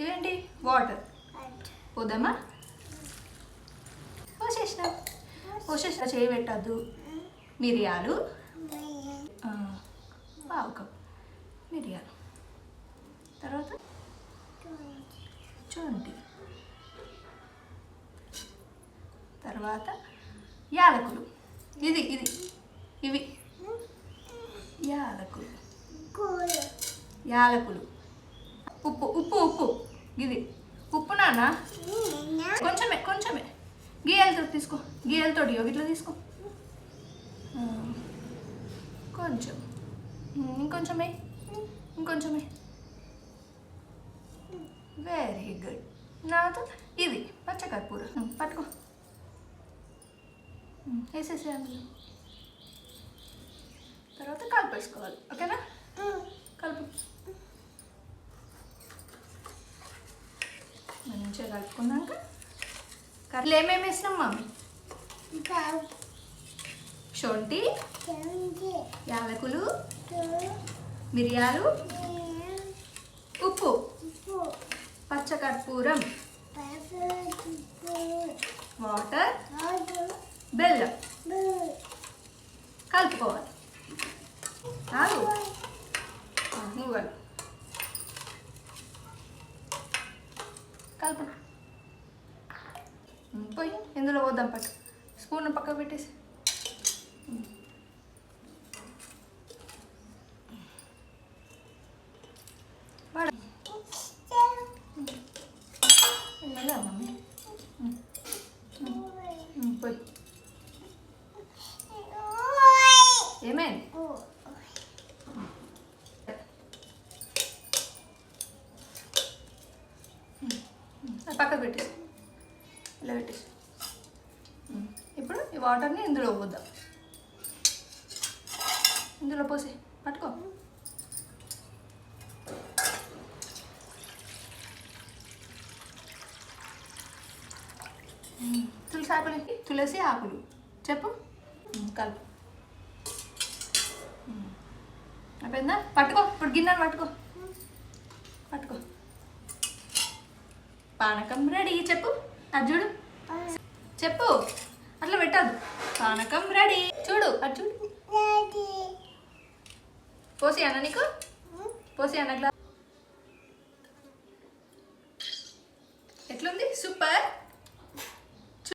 ఇవేంటి వాటర్ పోదామా పోసేసిన చేయి పెట్టద్దు మిరియాలు పావు కప్ మిరియాలు తర్వాత చూడండి తర్వాత యాలకులు ఇవి యాలకులు ఉప్పు ఇది ఉప్పు నాన్న కొంచెమే గీయలతో తీసుకో గీయలతో ఇట్లా తీసుకో కొంచెం ఇంకొంచెమే వెరీ గుడ్ నాతో ఇది పచ్చకర్పూరం పట్టుకో వేసేసి అందులో తర్వాత కలిపేసుకోవాలి ఓకేనా కలుపు మంచిగా కలుపుకున్నాక కర్రీలు ఏమేమి వేసినాం మమ్మీ శొంఠి యాలకులు మిరియాలు ఉప్పు పచ్చకర్పూరం వాటర్ బెల్లం కలుపుకోవాలి నువ్వు కలుపు పోయి ఇందులో పోద్దాం పట్టు స్పూన్ పక్కకు పెట్టేసి మమ్మీ పోయి ఏమైంది పక్కకు పెట్టేసి ఇలా పెట్టేసి ఇప్పుడు ఈ వాటర్ని ఇందులో పోద్దాం ఇందులో పోసి పట్టుకో తులసి ఆకులు చెప్పు కలుపు అయిపోయిందా పట్టుకో ఇప్పుడు గిన్నెను పట్టుకో పానకం రెడీ చెప్పు అది చూడు చెప్పు అట్లా పెట్టద్దు పానకం రెడీ చూడు అది చూడు పోసి అన్న నీకు పోసి అన్న గ్లాస్ ఎట్లుంది సూపర్